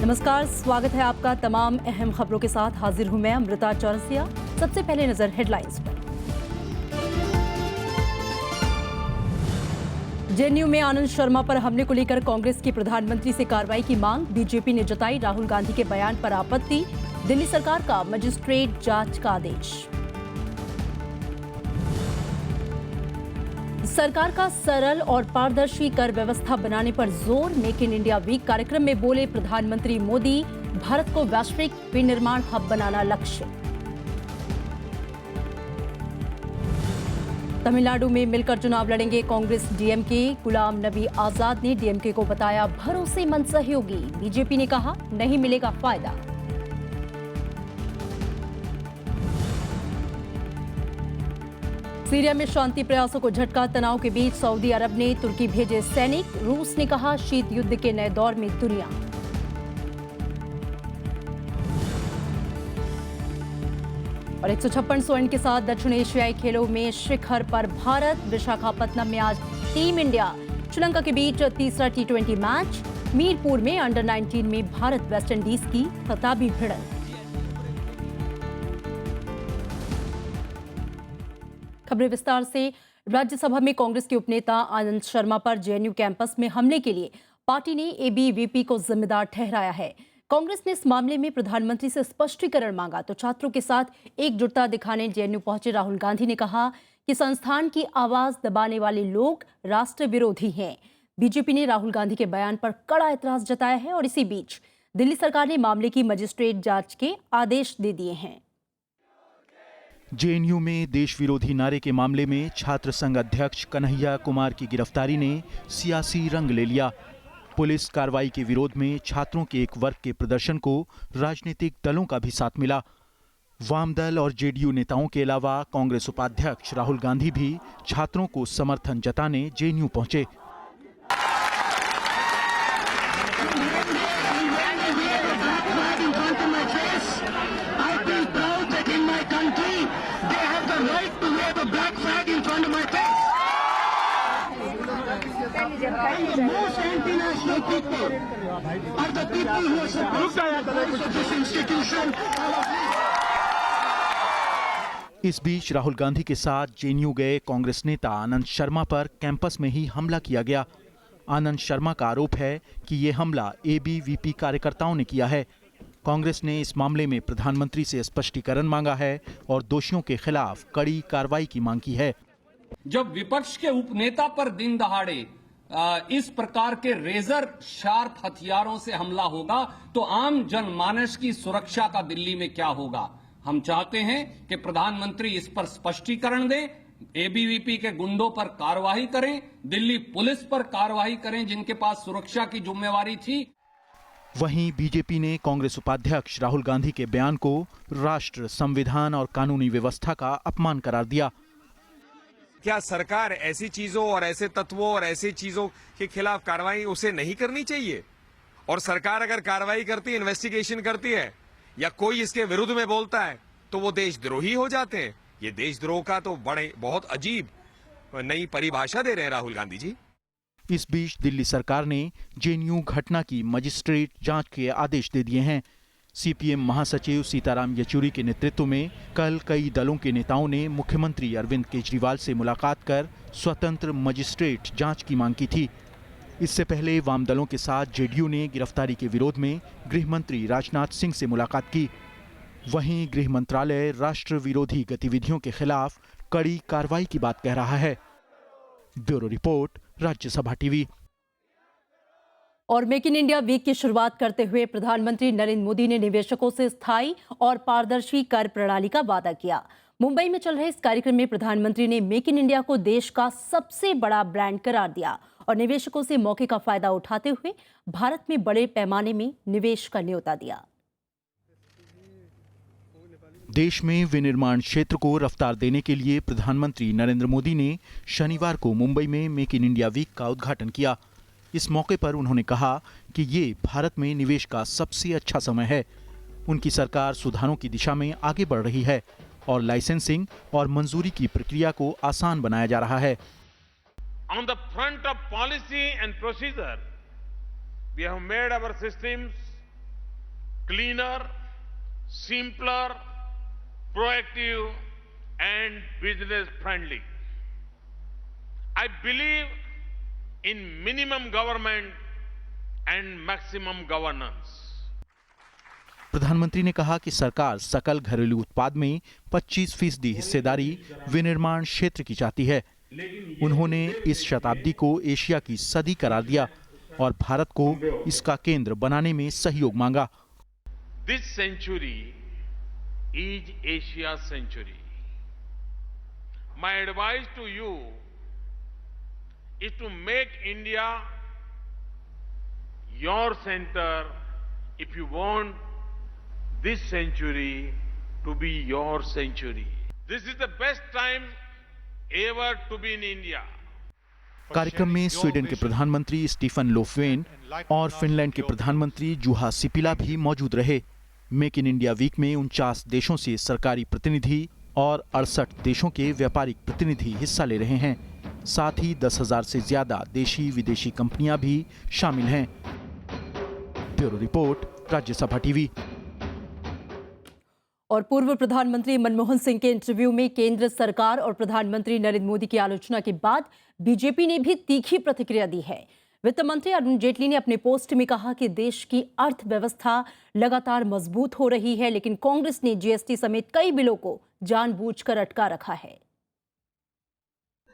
नमस्कार, स्वागत है आपका तमाम अहम खबरों के साथ। हाजिर हूं मैं अमृता चौरसिया। सबसे पहले नजर हेडलाइंस पर। जेएनयू में आनंद शर्मा पर हमले को लेकर कांग्रेस की प्रधानमंत्री से कार्रवाई की मांग। बीजेपी ने जताई राहुल गांधी के बयान पर आपत्ति। दिल्ली सरकार का मजिस्ट्रेट जांच का आदेश। सरकार का सरल और पारदर्शी कर व्यवस्था बनाने पर जोर। मेक इन इंडिया वीक कार्यक्रम में बोले प्रधानमंत्री मोदी, भारत को वैश्विक विनिर्माण हब बनाना लक्ष्य। तमिलनाडु में मिलकर चुनाव लड़ेंगे कांग्रेस डीएमके। गुलाम नबी आजाद ने डीएमके को बताया भरोसेमंद सहयोगी। बीजेपी ने कहा नहीं मिलेगा फायदा। सीरिया में शांति प्रयासों को झटका। तनाव के बीच सऊदी अरब ने तुर्की भेजे सैनिक। रूस ने कहा शीत युद्ध के नए दौर में दुनिया। और 156 स्वर्ण के साथ दक्षिण एशियाई खेलों में शिखर पर भारत। विशाखापत्तनम में आज टीम इंडिया श्रीलंका के बीच तीसरा T20 मैच। मीरपुर में अंडर 19 में भारत वेस्टइंडीज की खिताबी भिड़ंत। खबरें विस्तार से। राज्यसभा में कांग्रेस के उपनेता आनंद शर्मा पर जेएनयू कैंपस में हमले के लिए पार्टी ने एबीवीपी को जिम्मेदार ठहराया है। कांग्रेस ने इस मामले में प्रधानमंत्री से स्पष्टीकरण मांगा तो छात्रों के साथ एकजुटता दिखाने जेएनयू पहुंचे राहुल गांधी ने कहा कि संस्थान की आवाज दबाने वाले लोग राष्ट्र विरोधी हैं। बीजेपी ने राहुल गांधी के बयान पर कड़ा एतराज जताया है और इसी बीच दिल्ली सरकार ने मामले की मजिस्ट्रेट जांच के आदेश दे दिए हैं। जेएनयू में देश विरोधी नारे के मामले में छात्र संघ अध्यक्ष कन्हैया कुमार की गिरफ्तारी ने सियासी रंग ले लिया। पुलिस कार्रवाई के विरोध में छात्रों के एक वर्ग के प्रदर्शन को राजनीतिक दलों का भी साथ मिला। वामदल और जेडीयू नेताओं के अलावा कांग्रेस उपाध्यक्ष राहुल गांधी भी छात्रों को समर्थन जताने जेएनयू पहुंचे। इस बीच राहुल गांधी के साथ जेएनयू गए कांग्रेस नेता आनंद शर्मा पर कैंपस में ही हमला किया गया। आनंद शर्मा का आरोप है कि ये हमला एबीवीपी कार्यकर्ताओं ने किया है। कांग्रेस ने इस मामले में प्रधानमंत्री से स्पष्टीकरण मांगा है और दोषियों के खिलाफ कड़ी कार्रवाई की मांग की है। जब विपक्ष के उपनेता पर दिन दहाड़े इस प्रकार के रेजर शार्प हथियारों से हमला होगा तो आम जनमानस की सुरक्षा का दिल्ली में क्या होगा। हम चाहते हैं कि प्रधानमंत्री इस पर स्पष्टीकरण दें, एबीवीपी के गुंडों पर कार्रवाई करें, दिल्ली पुलिस पर कार्रवाई करें जिनके पास सुरक्षा की जिम्मेवारी थी। वहीं बीजेपी ने कांग्रेस उपाध्यक्ष राहुल गांधी के बयान को राष्ट्र, संविधान और कानूनी व्यवस्था का अपमान करार दिया। क्या सरकार ऐसी चीजों और ऐसे तत्वों और ऐसी चीजों के खिलाफ कार्रवाई उसे नहीं करनी चाहिए? और सरकार अगर कार्रवाई करती है, इन्वेस्टिगेशन करती है या कोई इसके विरुद्ध में बोलता है तो वो देशद्रोही हो जाते हैं। ये देशद्रोह का तो बहुत अजीब नई परिभाषा दे रहे हैं राहुल गांधी जी। इस बीच दिल्ली सरकार ने जेएनयू घटना की मजिस्ट्रेट जांच के आदेश दे दिए हैं। सीपीएम महासचिव सीताराम येचुरी के नेतृत्व में कल कई दलों के नेताओं ने मुख्यमंत्री अरविंद केजरीवाल से मुलाकात कर स्वतंत्र मजिस्ट्रेट जांच की मांग की थी। इससे पहले वाम दलों के साथ जेडीयू ने गिरफ्तारी के विरोध में गृह मंत्री राजनाथ सिंह से मुलाकात की। वहीं गृह मंत्रालय राष्ट्र विरोधी गतिविधियों के खिलाफ कड़ी कार्रवाई की बात कह रहा है। Bureau report, Rajya Sabha TV. और मेक इन इंडिया वीक की शुरुआत करते हुए प्रधानमंत्री नरेंद्र मोदी ने निवेशकों से स्थायी और पारदर्शी कर प्रणाली का वादा किया। मुंबई में चल रहे इस कार्यक्रम में प्रधानमंत्री ने मेक इन इंडिया को देश का सबसे बड़ा ब्रांड करार दिया और निवेशकों से मौके का फायदा उठाते हुए भारत में बड़े पैमाने में निवेश का न्योता दिया। देश में विनिर्माण क्षेत्र को रफ्तार देने के लिए प्रधानमंत्री नरेंद्र मोदी ने शनिवार को मुंबई में मेक इन इंडिया वीक का उद्घाटन किया। इस मौके पर उन्होंने कहा कि ये भारत में निवेश का सबसे अच्छा समय है। उनकी सरकार सुधारों की दिशा में आगे बढ़ रही है और लाइसेंसिंग और मंजूरी की प्रक्रिया को आसान बनाया जा रहा है। On the front of policy and procedure, we have made our systems cleaner, simpler, proactive and business friendly. I believe in minimum government and maximum governance. प्रधानमंत्री ने कहा कि सरकार सकल घरेलू उत्पाद में 25% हिस्सेदारी विनिर्माण क्षेत्र की चाहती है। उन्होंने इस शताब्दी को एशिया की सदी करार दिया और भारत को इसका केंद्र बनाने में सहयोग मांगा। This century is Asia's century. My advice to you is to make India your center if you want this century to be your century. This is the best time ever to be in India. कार्यक्रम में Sweden के प्रधानमंत्री Stephen Löfven और Finland के प्रधानमंत्री Zuha Sipila भी मौजूद रहे। मेक इन इंडिया वीक में 49 देशों से सरकारी प्रतिनिधि और 68 देशों के व्यापारिक प्रतिनिधि हिस्सा ले रहे हैं। साथ ही 10,000 से ज्यादा देशी विदेशी कंपनियां भी शामिल हैं। Bureau report, Rajya Sabha TV. और पूर्व प्रधानमंत्री मनमोहन सिंह के इंटरव्यू में केंद्र सरकार और प्रधानमंत्री नरेंद्र मोदी की आलोचना के बाद बीजेपी ने भी तीखी प्रतिक्रिया दी है। वित्त मंत्री अरुण जेटली ने अपने पोस्ट में कहा कि देश की अर्थव्यवस्था लगातार मजबूत हो रही है, लेकिन कांग्रेस ने जीएसटी समेत कई बिलों को जानबूझकर अटका रखा है।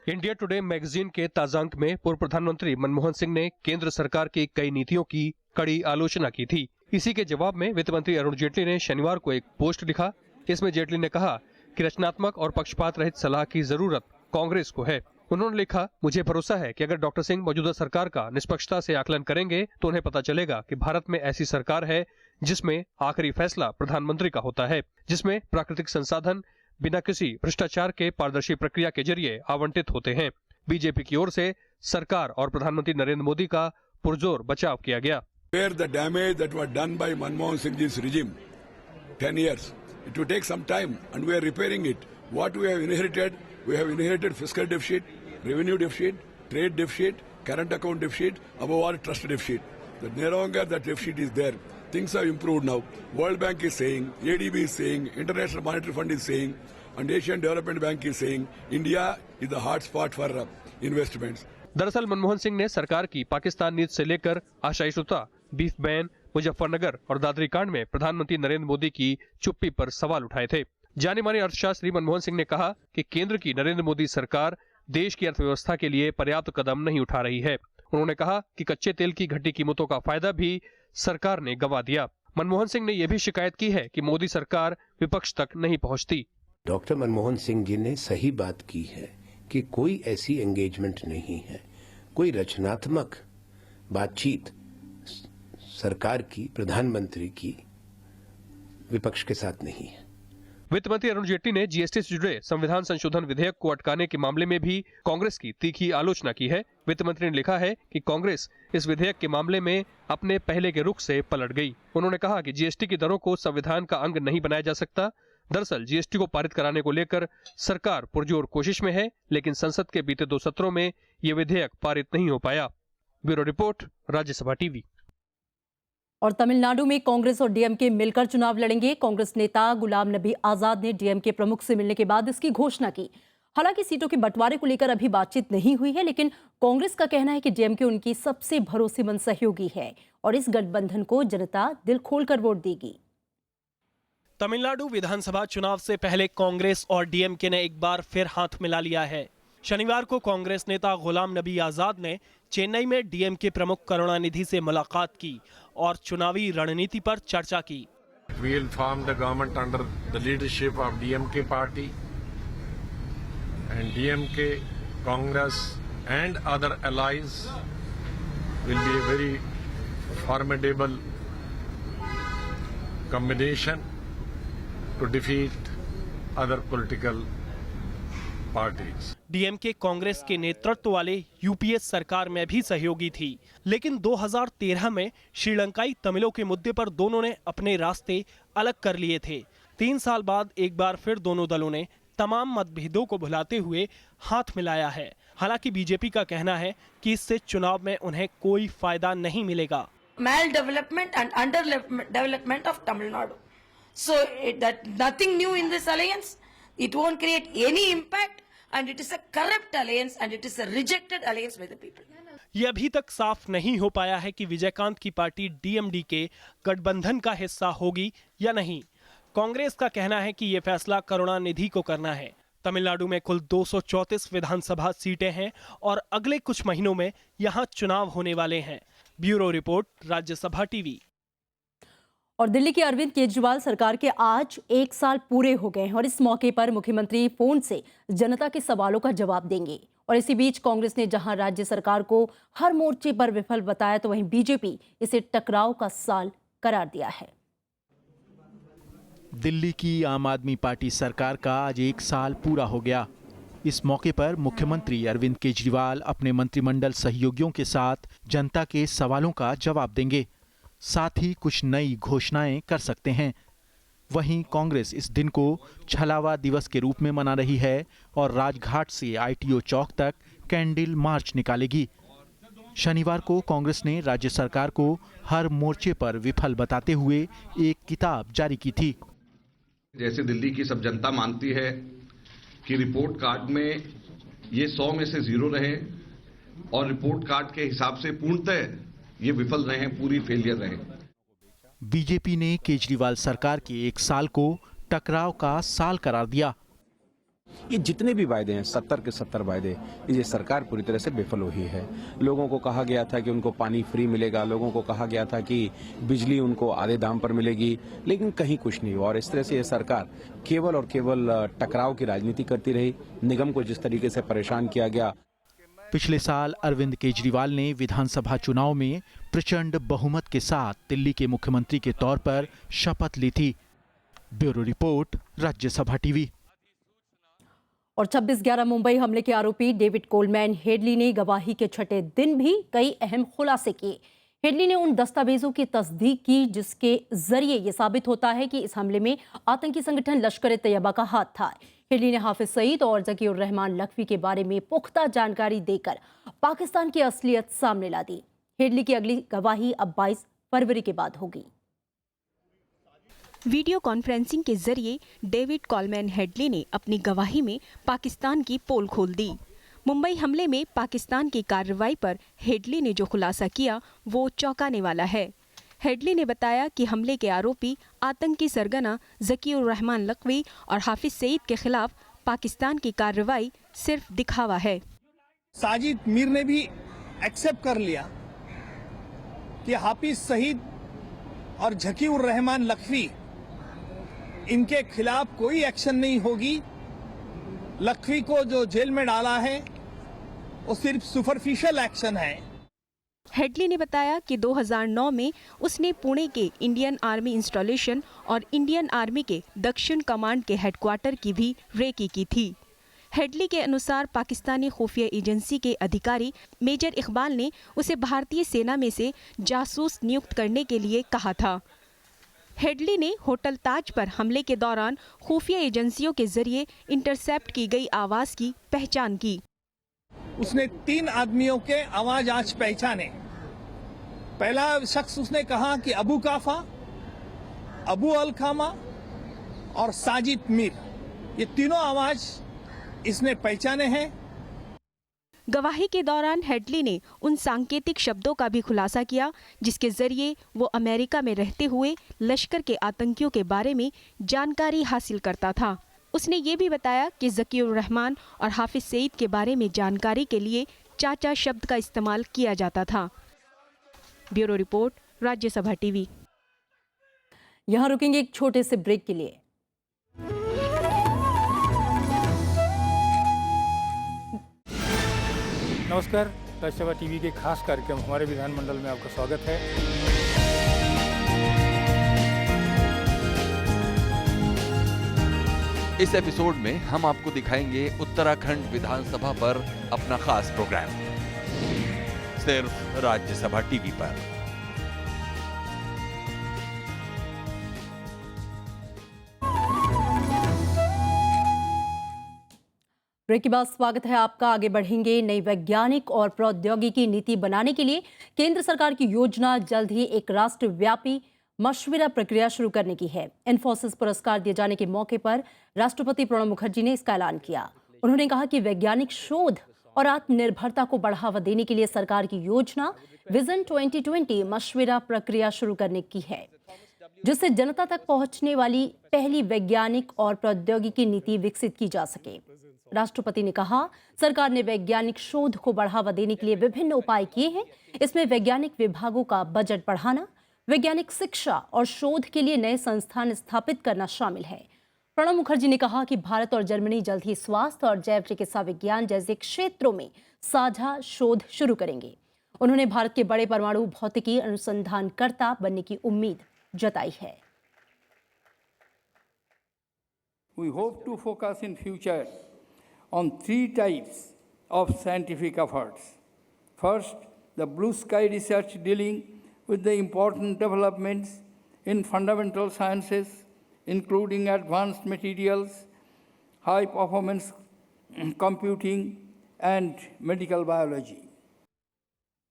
इंडिया टुडे मैगजीन के ताजांक में पूर्व प्रधानमंत्री मनमोहन सिंह ने केंद्र सरकार की कई नीतियों की कड़ी आलोचना की थी। इसी के जवाब में वित्त मंत्री अरुण जेटली ने शनिवार को एक पोस्ट लिखा। इसमें जेटली ने कहा कि रचनात्मक और पक्षपात रहित सलाह की जरूरत कांग्रेस को है। उन्होंने लिखा, मुझे भरोसा है कि अगर डॉक्टर सिंह मौजूदा सरकार का निष्पक्षता से आकलन करेंगे तो उन्हें पता चलेगा कि भारत में ऐसी सरकार है जिसमें आखिरी फैसला प्रधानमंत्री का होता है, जिसमें प्राकृतिक संसाधन बिना किसी भ्रष्टाचार के पारदर्शी प्रक्रिया के जरिए आवंटित होते हैं। बीजेपी की ओर से सरकार और प्रधानमंत्री नरेंद्र मोदी का पुरजोर बचाव किया गया। Where the damage that was done by Manmohan Singh's regime, 10 years, it will take some time, and we are repairing it. What we have inherited fiscal deficit, revenue deficit, trade deficit, current account deficit, above all trust deficit. No longer that deficit is there. Things have improved now. World Bank is saying, ADB is saying, International Monetary Fund is saying, and Asian Development Bank is saying, India is the hot spot for investments. दरअसल मनमोहन सिंह ने सरकार की पाकिस्तान नीति से लेकर आशायुता, beef ban, Muzaffarnagar और दादरी कांड में प्रधानमंत्री नरेंद्र मोदी की चुप्पी पर सवाल उठाए थे। जाने माने अर्थशास्त्री मनमोहन सिंह ने कहा कि केंद्र की नरेंद्र मोदी सरकार देश की अर्थव्यवस्था के लिए पर्याप्त कदम नहीं उठा रही है। उन्होंने कहा कि कच्चे तेल की घटी कीमतों का फायदा भी सरकार ने गंवा दिया। मनमोहन सिंह ने यह भी शिकायत की है कि मोदी सरकार विपक्ष तक नहीं पहुंचती। डॉक्टर मनमोहन सिंह जी ने सही बात की है कि कोई ऐसी एंगेजमेंट नहीं है, कोई रचनात्मक बातचीत सरकार की, प्रधानमंत्री की विपक्ष के साथ नहीं है। वित्त मंत्री अरुण जेटली ने जीएसटी से जुड़े संविधान संशोधन विधेयक को अटकाने के मामले में भी कांग्रेस की तीखी आलोचना की है। वित्त मंत्री ने लिखा है कि कांग्रेस इस विधेयक के मामले में अपने पहले के रुख से पलट गई। उन्होंने कहा कि जीएसटी की दरों को संविधान का अंग नहीं बनाया जा सकता। दरअसल जीएसटी को पारित कराने को लेकर सरकार पुरजोर कोशिश में है, लेकिन संसद के बीते 2 सत्रों में ये विधेयक पारित नहीं हो पाया। Bureau report, Rajya Sabha TV. और तमिलनाडु में कांग्रेस और डीएमके मिलकर चुनाव लड़ेंगे। कांग्रेस नेता गुलाम नबी आजाद ने डीएमके प्रमुख से मिलने के बाद इसकी घोषणा की। हालांकि सीटों के बंटवारे को लेकर अभी बातचीत नहीं हुई है, लेकिन कांग्रेस का कहना है कि डीएमके उनकी सबसे भरोसेमंद सहयोगी है और इस गठबंधन को जनता दिल खोलकर वोट देगी। तमिलनाडु विधानसभा चुनाव से पहले कांग्रेस और डीएमके ने एक बार फिर हाथ मिला लिया है। शनिवार को कांग्रेस नेता गुलाम नबी आजाद ने चेन्नई में डीएमके प्रमुख करुणानिधि से मुलाकात की और चुनावी रणनीति पर चर्चा की। We will form the government under the leadership of DMK party, and DMK, Congress and other allies will be a very formidable combination to defeat other political parties. DMK Congress के नेतृत्व वाले यूपीए सरकार में भी सहयोगी थी, लेकिन 2013 में श्रीलंकाई तमिलों के मुद्दे पर दोनों ने अपने रास्ते अलग कर लिए थे। 3 साल बाद एक बार फिर दोनों दलों ने तमाम मतभेदों को भुलाते हुए हाथ मिलाया है। हालांकि बीजेपी का कहना है कि इससे चुनाव में उन्हें कोई फायदा नहीं मिलेगा। maldevelopment and underdevelopment of Tamil Nadu. So that nothing new in this alliance. It won't create any impact, and it is a corrupt alliance, and it is a rejected alliance by the people. ये अभी तक साफ नहीं हो पाया है कि विजयकांत की पार्टी डीएमडी के गठबंधन का हिस्सा होगी या नहीं। कांग्रेस का कहना है कि ये फैसला करुणानिधि को करना है। तमिलनाडु में कुल 234 विधानसभा सीटें हैं और अगले कुछ महीनों में यहां चुनाव होने वाले हैं। Bureau report, Rajya Sabha TV. और दिल्ली के अरविंद केजरीवाल सरकार के आज 1 साल पूरे हो गए हैं और इस मौके पर मुख्यमंत्री फोन से जनता के सवालों का जवाब देंगे। और इसी बीच कांग्रेस ने जहां राज्य सरकार को हर मोर्चे पर विफल बताया, तो वहीं बीजेपी इसे टकराव का साल करार दिया है। दिल्ली की आम आदमी पार्टी सरकार का आज 1 साल पूरा हो गया। इस मौके पर मुख्यमंत्री अरविंद केजरीवाल अपने मंत्रिमंडल सहयोगियों के साथ जनता के सवालों का जवाब देंगे, साथ ही कुछ नई घोषणाएं कर सकते हैं। वहीं कांग्रेस इस दिन को छलावा दिवस के रूप में मना रही है और राजघाट से आईटीओ चौक तक कैंडल मार्च निकालेगी। शनिवार को कांग्रेस ने राज्य सरकार को हर मोर्चे पर विफल बताते हुए एक किताब जारी की थी। जैसे दिल्ली की सब जनता मानती है कि रिपोर्ट कार्ड में ये 100 में से 0 रहे और रिपोर्ट कार्ड के हिसाब से पूर्णतः ये विफल रहे, पूरी फेलियर रहे। बीजेपी ने केजरीवाल सरकार के 1 साल को टकराव का साल करार दिया। ये जितने भी वायदे हैं 70 के 70 वायदे, ये सरकार पूरी तरह से विफल हुई है। लोगों को कहा गया था कि उनको पानी फ्री मिलेगा, लोगों को कहा गया था कि बिजली उनको आधे दाम पर मिलेगी, लेकिन कहीं कुछ नहीं हुआ। और इस तरह से ये सरकार केवल और केवल टकराव की राजनीति करती रही। निगम को जिस तरीके से परेशान किया गया। पिछले साल अरविंद केजरीवाल ने विधानसभा चुनाव में प्रचंड बहुमत के साथ दिल्ली के मुख्यमंत्री के तौर पर शपथ ली थी। Bureau report, Rajya Sabha TV. और 26/11 मुंबई हमले के आरोपी डेविड कोलमैन हेडली ने गवाही के छठे दिन भी कई अहम खुलासे किए। हेडली ने उन दस्तावेजों की तस्दीक की जिसके जरिए ये साबित होता है कि इस हमले में आतंकी संगठन लश्कर-ए-तैयबा का हाथ था। हेडली ने हाफिज सईद और ज़कीउर रहमान लखवी के बारे में पुख्ता जानकारी देकर पाकिस्तान की असलियत सामने ला दी। हेडली की अगली गवाही अब 22 फरवरी के बाद होगी। वीडियो कॉन्फ्रेंसिंग के जरिए डेविड कोलमैन हेडली ने अपनी गवाही में पाकिस्तान की पोल खोल दी। मुंबई हमले में पाकिस्तान की कार्रवाई पर हेडली ने जो खुलासा किया वो चौंकाने वाला है। हेडली ने बताया कि हमले के आरोपी आतंकी सरगना ज़कीउर रहमान लखवी और हाफिज सईद के खिलाफ पाकिस्तान की कार्रवाई सिर्फ दिखावा है। साजिद मीर ने भी एक्सेप्ट कर लिया कि हाफिज सईद और ज़कीउर रहमान लखवी इनके खिलाफ कोई एक्शन नहीं होगी। लखवी को जो जेल में डाला है वो सिर्फ सुपरफिशियल एक्शन है। हेडली ने बताया कि 2009 में उसने पुणे के इंडियन आर्मी इंस्टॉलेशन और इंडियन आर्मी के दक्षिण कमांड के हेडक्वार्टर की भी रेकी की थी। हेडली के अनुसार पाकिस्तानी खुफिया एजेंसी के अधिकारी मेजर इकबाल ने उसे भारतीय सेना में से जासूस नियुक्त करने के लिए कहा था। हेडली ने होटल ताज पर हमले के दौरान खुफिया एजेंसियों के जरिए इंटरसेप्ट की गई आवाज की पहचान की। उसने 3 आदमियों के आवाज आज पहचाने। पहला शख्स उसने कहा कि अबू काफा, अबू अल खामा और साजिद मीर, ये तीनों आवाज इसने पहचाने हैं। गवाही के दौरान हेडली ने उन सांकेतिक शब्दों का भी खुलासा किया जिसके जरिए वो अमेरिका में रहते हुए लश्कर के आतंकियों के बारे में जानकारी हासिल करता था। उसने ये भी बताया कि ज़कीउर रहमान और हाफिज सईद के बारे में जानकारी के लिए चाचा शब्द का इस्तेमाल किया जाता था। Bureau report, Rajya Sabha TV. यहाँ रुकेंगे एक छोटे से ब्रेक के लिए। नमस्कार, राज्यसभा टीवी के खास कार्यक्रम हमारे विधानमंडल में आपका स्वागत है। इस एपिसोड में हम आपको दिखाएंगे उत्तराखंड विधानसभा पर अपना खास प्रोग्राम, सिर्फ राज्यसभा टीवी पर। ब्रेक के बाद स्वागत है आपका। आगे बढ़ेंगे। नई वैज्ञानिक और प्रौद्योगिकी नीति बनाने के लिए केंद्र सरकार की योजना जल्द ही एक राष्ट्रव्यापी मशविरा प्रक्रिया शुरू करने की है। इन्फोसिस पुरस्कार दिए जाने के मौके पर राष्ट्रपति प्रणब मुखर्जी ने इसका ऐलान किया। उन्होंने कहा कि वैज्ञानिक शोध और आत्मनिर्भरता को बढ़ावा देने के लिए सरकार की योजना विजन 2020 मशविरा प्रक्रिया शुरू करने की है, जिससे जनता तक पहुंचने वाली पहली वैज्ञानिक और प्रौद्योगिकी नीति विकसित की जा सके। राष्ट्रपति ने कहा, सरकार ने वैज्ञानिक शोध को बढ़ावा देने के लिए विभिन्न उपाय किए हैं। इसमें वैज्ञानिक विभागों का बजट बढ़ाना, वैज्ञानिक शिक्षा और शोध के लिए नए संस्थान स्थापित करना शामिल है। प्रणब मुखर्जी ने कहा कि भारत और जर्मनी जल्द ही स्वास्थ्य और जैव चिकित्सा विज्ञान जैसे क्षेत्रों में साझा शोध शुरू करेंगे। उन्होंने भारत के बड़े परमाणु भौतिकी अनुसंधानकर्ता बनने की उम्मीद जताई है। We hope to focus in future on 3 types of scientific efforts. First, the blue sky research dealing with the important developments in fundamental sciences, including advanced materials, high performance computing, and medical biology.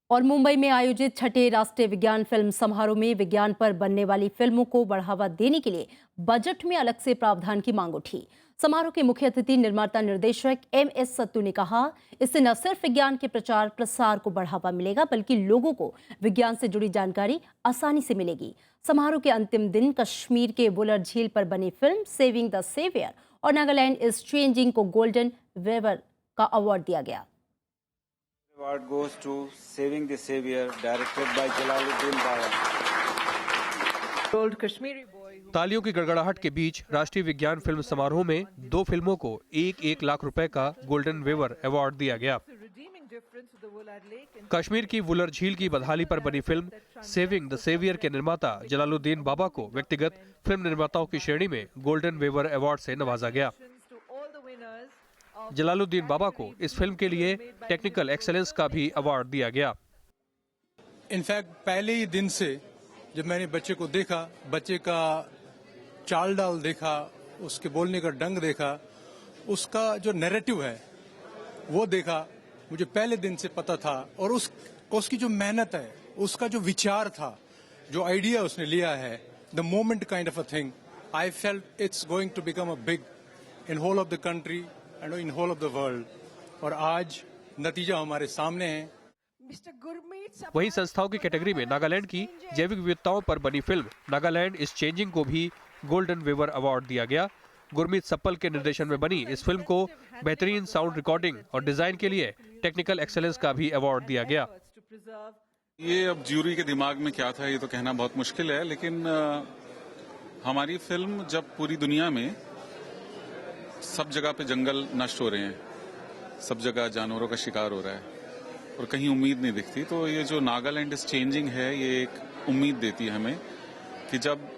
और मुंबई में आयोजित छठे राष्ट्रीय विज्ञान film समारोह में विज्ञान पर बनने वाली फिल्मों को बढ़ावा देने के लिए बजट में अलग से प्रावधान की मांग उठी। समारोह के मुख्य अतिथि निर्माता निर्देशक MS सत्तू ने कहा, इससे न सिर्फ विज्ञान के प्रचार प्रसार को बढ़ावा मिलेगा, बल्कि लोगों को विज्ञान से जुड़ी जानकारी आसानी से मिलेगी। समारोह के अंतिम दिन कश्मीर के वुलर झील पर बनी फिल्म सेविंग द सेवियर और नागालैंड इज चेंजिंग को गोल्डन वेवर का अवार्ड दिया गया। Award goes to Saving the Savior, directed by Jalaluddin Baba. तालियों की गड़गड़ाहट के बीच राष्ट्रीय विज्ञान फिल्म समारोह में 2 फिल्मों को 1-1 लाख रुपए का गोल्डन वेवर अवार्ड दिया गया। कश्मीर की वुलर झील की बदहाली पर बनी फिल्म सेविंग द सेवियर के निर्माता जलालुद्दीन बाबा को व्यक्तिगत फिल्म निर्माताओं की श्रेणी में गोल्डन वेवर अवार्ड से नवाजा गया। जलालुद्दीन बाबा को इस फिल्म के लिए टेक्निकल एक्सेलेंस का भी अवार्ड दिया गया। इनफैक्ट पहले ही दिन से जब मैंने बच्चे को देखा, बच्चे का चाल डाल देखा, उसके बोलने का ढंग देखा, उसका जो नैरेटिव है वो देखा, मुझे पहले दिन से पता था। और उसकी जो मेहनत है, उसका जो विचार था, जो आइडिया उसने लिया है, the moment kind of a thing, I felt it's going to become a big in whole of the country and in whole of the world. और आज नतीजा हमारे सामने है। वहीं संस्थाओं की कैटेगरी में नागालैंड की जैविक विविधताओं पर बनी फिल्म नागालैंड इज चेंजिंग को भी गोल्डन वेवर अवार्ड दिया गया। गुरमीत सप्पल के निर्देशन में बनी इस फिल्म को बेहतरीन साउंड रिकॉर्डिंग और डिजाइन के लिए टेक्निकल एक्सेलेंस का भी अवार्ड दिया गया। ये अब ज्यूरी के दिमाग में क्या था ये तो कहना बहुत मुश्किल है, लेकिन हमारी फिल्म जब पूरी दुनिया में सब जगह पे जंगल नष्ट हो रहे हैं, सब जगह जानवरों का शिकार हो रहा है और कहीं उम्मीद नहीं दिखती, तो ये जो नागालैंड इज चेंजिंग है ये एक उम्मीद देती है हमें कि जब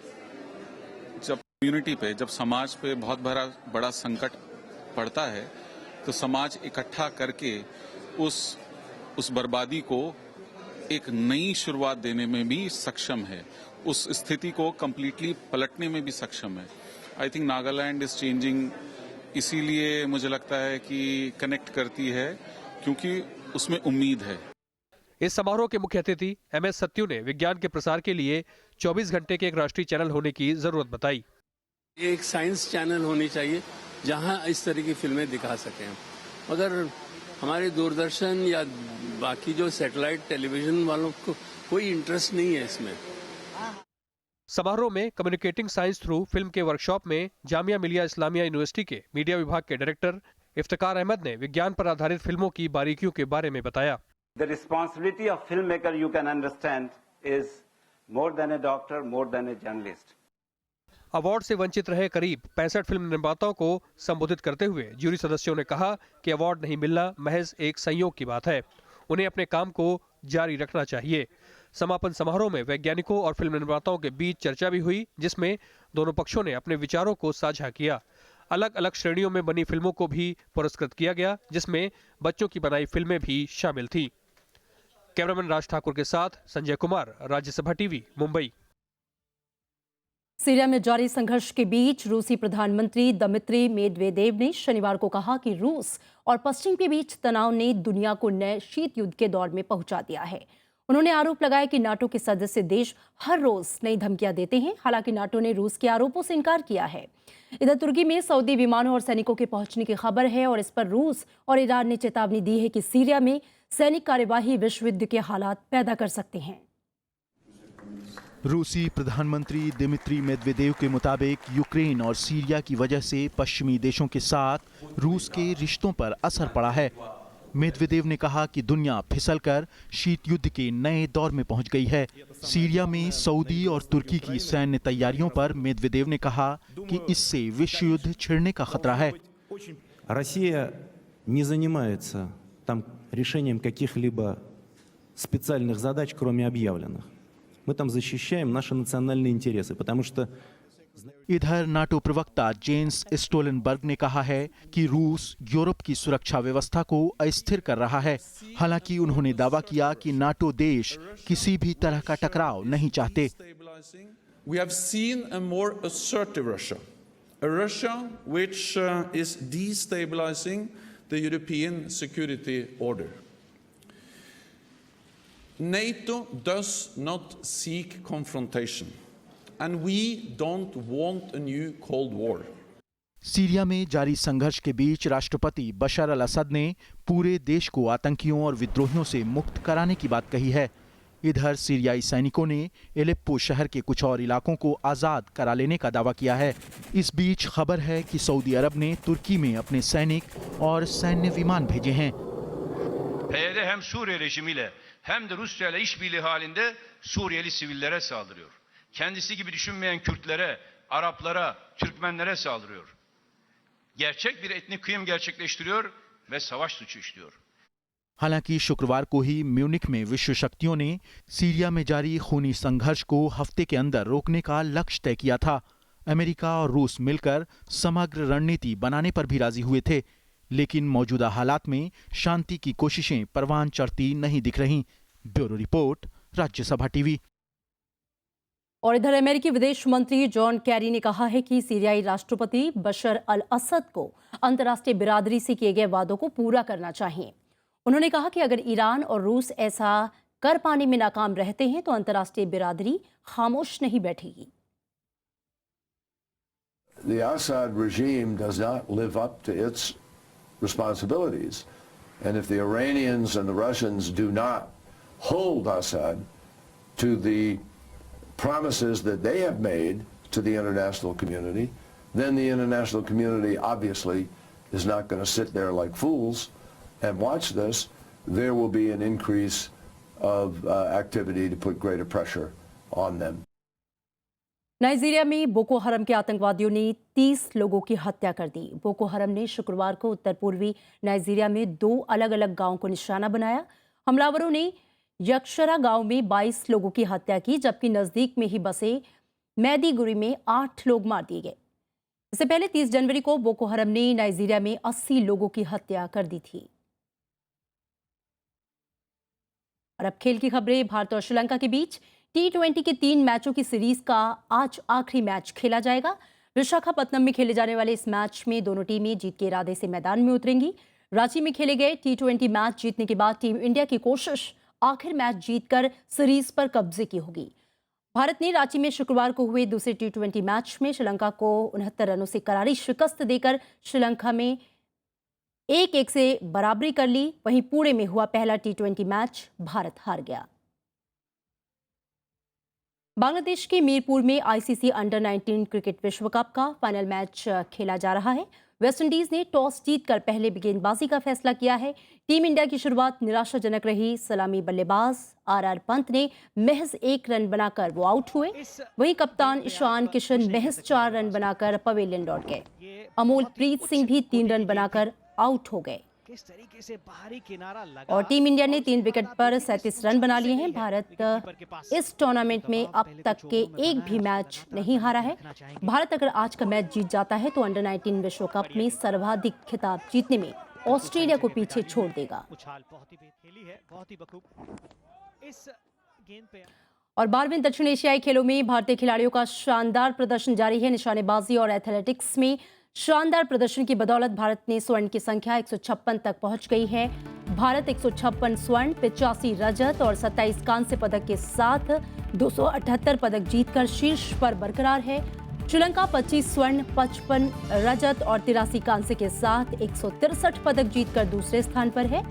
कम्युनिटी पे, जब समाज पे बहुत बड़ा संकट पड़ता है तो समाज इकट्ठा करके उस बर्बादी को एक नई शुरुआत देने में भी सक्षम है, उस स्थिति को कंप्लीटली पलटने में भी सक्षम है। I think Nagaland is changing इसीलिए मुझे लगता है कि कनेक्ट करती है क्योंकि उसमें उम्मीद है। इस समारोह के मुख्य अतिथि MS सत्यू ने विज्ञान के प्रसार के लिए 24 घंटे के एक राष्ट्रीय चैनल होने की जरूरत बताई। ये एक साइंस चैनल होनी चाहिए जहां इस तरह की फिल्में दिखा सकें। अगर हमारे दूरदर्शन या बाकी जो सैटेलाइट टेलीविजन वालों को कोई इंटरेस्ट नहीं है इसमें। समारोह में कम्युनिकेटिंग साइंस थ्रू फिल्म के वर्कशॉप में जामिया मिलिया इस्लामिया यूनिवर्सिटी के मीडिया विभाग के डायरेक्टर इफ्तिकार अहमद ने विज्ञान पर आधारित फिल्मों की बारीकियों के बारे में बताया। The responsibility of filmmaker, you can understand, is more than a doctor, more than a journalist. Award से वंचित रहे करीब 65 फिल्म निर्माताओं को संबोधित करते हुए ज्यूरी सदस्यों ने कहा कि अवार्ड नहीं मिलना महज एक संयोग की बात है, उन्हें अपने काम को जारी रखना चाहिए। समापन समारोह में वैज्ञानिकों और फिल्म निर्माताओं के बीच चर्चा भी हुई, जिसमें दोनों पक्षों ने अपने विचारों को साझा किया। अलग अलग श्रेणियों में बनी फिल्मों को भी पुरस्कृत किया गया, जिसमें बच्चों की बनाई फिल्में भी शामिल थी। कैमरामैन राज ठाकुर के साथ संजय कुमार, राज्यसभा टीवी, मुंबई। सीरिया में जारी संघर्ष के बीच रूसी प्रधानमंत्री दमित्री मेदवेदेव ने शनिवार को कहा कि रूस और पश्चिम के बीच तनाव ने दुनिया को नए शीत युद्ध के दौर में पहुंचा दिया है। उन्होंने आरोप लगाया कि नाटो के सदस्य देश हर रोज नई धमकियां देते हैं। हालांकि नाटो ने रूस के आरोपों से इनकार किया है। इधर तुर्की में सऊदी विमानों और सैनिकों के पहुंचने की खबर है और इस पर रूस और ईरान ने चेतावनी दी है कि सीरिया में सैनिक कार्यवाही विश्व युद्ध के हालात पैदा कर सकते हैं। रूसी प्रधानमंत्री दिमित्री मेदवेदेव के मुताबिक यूक्रेन और सीरिया की वजह से पश्चिमी देशों के साथ रूस के रिश्तों पर असर पड़ा है। मेदवेदेव ने कहा कि दुनिया फिसलकर शीत युद्ध के नए दौर में पहुंच गई है। सीरिया में सऊदी और तुर्की की सैन्य तैयारियों पर मेदवेदेव ने कहा कि इससे विश्व युद्ध छिड़ने का खतरा है। Россия не занимается там решением каких-либо специальных задач, кроме объявленных. Мы там защищаем наши национальные интересы, потому что इधर नाटो प्रवक्ता जेन्स स्टोलनबर्ग ने कहा है कि रूस यूरोप की सुरक्षा व्यवस्था को अस्थिर कर रहा है। हालांकि उन्होंने दावा किया कि नाटो देश किसी भी तरह का टकराव नहीं चाहते। We have seen a more assertive Russia, a Russia which is destabilizing the European security order. NATO does not seek confrontation. And we don't want a new Cold War. Syria में जारी संघर्ष के बीच राष्ट्रपति बशर अल असद ने पूरे देश को आतंकियों और विद्रोहियों से मुक्त कराने की बात कही है। इधर सीरियाई सैनिकों ने एलेप्पो शहर के कुछ और इलाकों को आजाद करा लेने का दावा किया है। इस बीच खबर है कि सऊदी अरब ने तुर्की में अपने सैनिक और सैन्य विमान भेजे हैं। PYD hem Suriye rejimiyle hem de Rusya ile işbirliği halinde Suriyeli sivillere saldırıyor. Kendisi gibi düşünmeyen Kürtlere, Araplara, Türkmenlere saldırıyor. Gerçek bir etnik kıyım gerçekleştiriyor ve savaş suçu işliyor. हालांकि शुक्रवार को ही म्यूनिख में विश्व शक्तियों ने सीरिया में जारी खूनी संघर्ष को हफ्ते के अंदर रोकने का लक्ष्य तय किया था। अमेरिका और रूस मिलकर समग्र रणनीति बनाने पर भी राजी हुए थे, लेकिन मौजूदा हालात में शांति की कोशिशें परवान चढ़ती नहीं दिख रहीं। Bureau report, Rajya Sabha TV. और इधर अमेरिकी विदेश मंत्री जॉन कैरी ने कहा है कि सीरियाई राष्ट्रपति बशर अल असद को अंतर्राष्ट्रीय बिरादरी से किए गए वादों को पूरा करना चाहिए। उन्होंने कहा कि अगर ईरान और रूस ऐसा कर पाने में नाकाम रहते हैं तो अंतर्राष्ट्रीय बिरादरी खामोश नहीं बैठेगी। The Assad regime does not live up to its responsibilities, and if the Iranians and the Russians do not hold Assad to the promises that they have made to the international community, then the international community obviously is not going to sit there like fools and watch this. There will be an increase of activity to put greater pressure on them. Nigeria में Boko हरम के आतंकवादियों ने 30 लोगों की हत्या कर दी। Boko हरम ने शुक्रवार को उत्तर पूर्वी नाइजीरिया में 2 अलग-अलग गांवों को निशाना बनाया। हमलावरों ने यक्षरा गांव में 22 लोगों की हत्या की, जबकि नजदीक में ही बसे मैदीगुरी में 8 लोग मार दिए गए। इससे पहले 30 जनवरी को बोको हरम ने नाइजीरिया में 80 लोगों की हत्या कर दी थी। और अब खेल की खबरें। भारत और श्रीलंका के बीच T20 के 3 मैचों की सीरीज का आज आखिरी मैच खेला जाएगा। विशाखापत्तनम में खेले जाने वाले इस मैच में दोनों टीमें जीत के इरादे से मैदान में उतरेंगी। रांची में खेले गए T20 मैच जीतने के बाद टीम इंडिया की कोशिश आखिर मैच जीतकर सीरीज पर कब्जे की होगी। भारत ने रांची में शुक्रवार को हुए दूसरे T20 मैच में श्रीलंका को 69 रनों से करारी शिकस्त देकर श्रीलंका में 1-1 से बराबरी कर ली। वहीं पुणे में हुआ पहला T20 मैच भारत हार गया। बांग्लादेश के मीरपुर में आईसीसी अंडर 19 क्रिकेट विश्व कप का फाइनल मैच खेला जा रहा है। वेस्टइंडीज ने टॉस जीतकर पहले गेंदबाजी का फैसला किया है। टीम इंडिया की शुरुआत निराशाजनक रही। सलामी बल्लेबाज आर पंत ने महज 1 रन बनाकर वो आउट हुए। वहीं कप्तान ईशान किशन महज 4 रन बनाकर पवेलियन लौट गए। अमोलप्रीत सिंह भी 3 रन बनाकर आउट हो गए। किस तरीके से बाहरी किनारा लगा और टीम इंडिया ने 3 विकेट पर 37 रन बना लिए हैं। भारत इस टूर्नामेंट में अब तक के एक भी मैच नहीं हारा है। भारत अगर आज का मैच जीत जाता है तो अंडर 19 विश्व कप में सर्वाधिक खिताब जीतने में ऑस्ट्रेलिया को पीछे छोड़ देगा। और 12वें दक्षिण एशियाई खेलों में भारतीय खिलाड़ियों का शानदार प्रदर्शन जारी है। निशानेबाजी और एथलेटिक्स में शानदार प्रदर्शन की बदौलत भारत ने स्वर्ण की संख्या 156 तक पहुंच गई है। भारत 156 स्वर्ण, 85 रजत और 27 कांस्य पदक के साथ 278 पदक जीतकर शीर्ष पर बरकरार है। श्रीलंका 25 स्वर्ण, 55 रजत और 83 कांस्य के साथ 163 पदक जीतकर दूसरे स्थान पर है,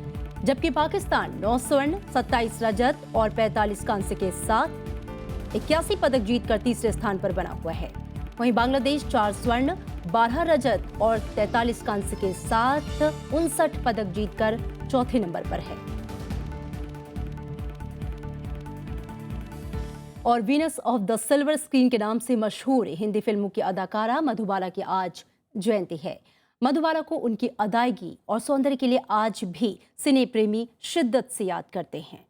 जबकि पाकिस्तान 9 स्वर्ण, 27 रजत और 45 कांस्य के साथ 81 पदक जीतकर तीसरे स्थान पर बना हुआ है। वहीं बांग्लादेश 4 स्वर्ण, 12 रजत और 43 कांस्य के साथ 59 पदक जीतकर चौथे नंबर पर है। और Venus of the silver screen के नाम से मशहूर हिंदी फिल्मों की अदाकारा मधुबाला की आज जयंती है। मधुबाला को उनकी अदायगी और सौंदर्य के लिए आज भी सिने प्रेमी शिद्दत से याद करते हैं।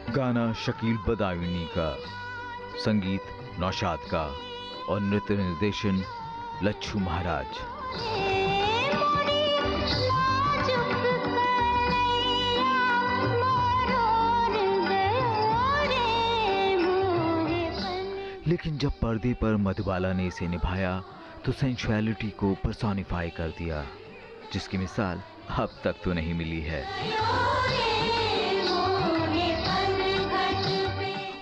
गाना शकील बदायूनी का, संगीत नौशाद का और नृत्य निर्देशन लच्छू महाराज। लेकिन जब पर्दे पर मधुबाला ने इसे निभाया तो सेंसुअलिटी को पर्सोनिफाई कर दिया, जिसकी मिसाल अब तक तो नहीं मिली है।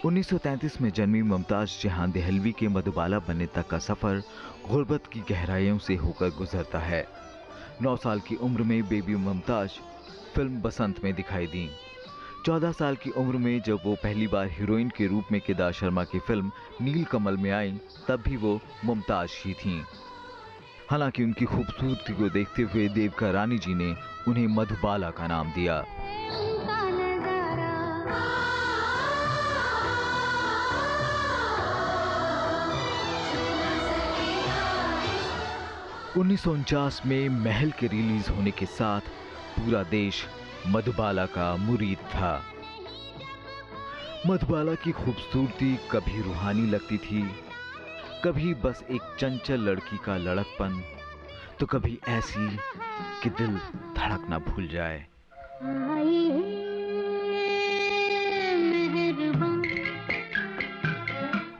1933 में जन्मी मुमताज जहां देहलवी के मधुबाला बनने तक का सफर गुर्बत की गहराइयों से होकर गुजरता है। 9 साल की उम्र में बेबी मुमताज फिल्म बसंत में दिखाई दी। 14 साल की उम्र में जब वो पहली बार हीरोइन के रूप में केदार शर्मा की फिल्म नील कमल में आई, तब भी वो मुमताज ही थीं। हालांकि उनकी खूबसूरती को देखते हुए देविका रानी जी ने उन्हें मधुबाला का नाम दिया। (1949) में महल के रिलीज होने के साथ पूरा देश मधुबाला का मुरीद था। मधुबाला की खूबसूरती कभी रूहानी लगती थी, कभी बस एक चंचल लड़की का लड़कपन, तो कभी ऐसी कि दिल धड़कना भूल जाए।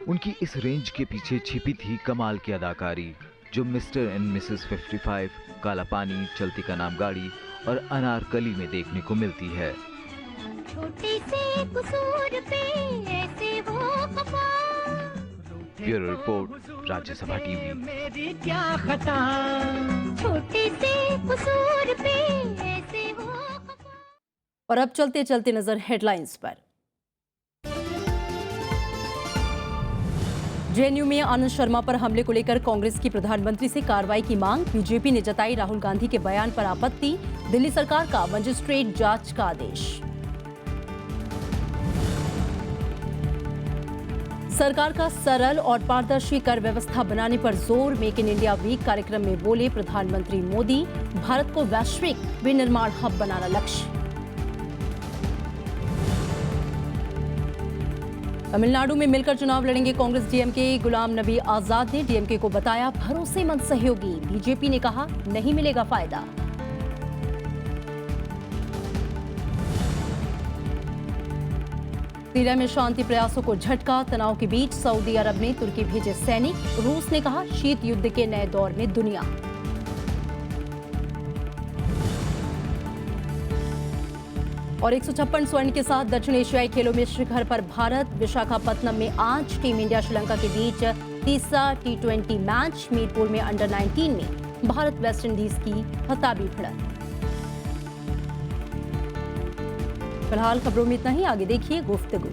उनकी इस रेंज के पीछे छिपी थी कमाल की अदाकारी, जो मिस्टर एंड मिसेस 55, काला पानी, चलती का नाम गाड़ी और अनारकली में देखने को मिलती है। छोटे से कसूर पे ऐसे वो खफा। Bureau report, Rajya Sabha TV. मेरी क्या खता, छोटे से कसूर पे ऐसे वो खफा। और अब चलते चलते नजर हेडलाइंस पर। जेएनयू में आनंद शर्मा पर हमले को लेकर कांग्रेस की प्रधानमंत्री से कार्रवाई की मांग। बीजेपी ने जताई राहुल गांधी के बयान पर आपत्ति। दिल्ली सरकार का मजिस्ट्रेट जांच का आदेश। सरकार का सरल और पारदर्शी कर व्यवस्था बनाने पर जोर। मेक इन इंडिया वीक कार्यक्रम में बोले प्रधानमंत्री मोदी, भारत को वैश्विक विनिर्माण हब बनाना लक्ष्य। तमिलनाडु में मिलकर चुनाव लड़ेंगे कांग्रेस डीएमके। गुलाम नबी आजाद ने डीएमके को बताया भरोसेमंद सहयोगी। बीजेपी ने कहा नहीं मिलेगा फायदा। सीरिया में शांति प्रयासों को झटका। तनाव के बीच सऊदी अरब ने तुर्की भेजे सैनिक। रूस ने कहा शीत युद्ध के नए दौर में दुनिया। और 156 स्वर्ण के साथ दक्षिण एशियाई खेलों में शिखर पर भारत। विशाखापत्तनम में आज टीम इंडिया श्रीलंका के बीच तीसरा T20 मैच। मीरपुर में अंडर 19 में भारत वेस्ट इंडीज की खिताबी भिड़ंत। फिलहाल खबरों में इतना ही, आगे देखिए गुफ्तगू।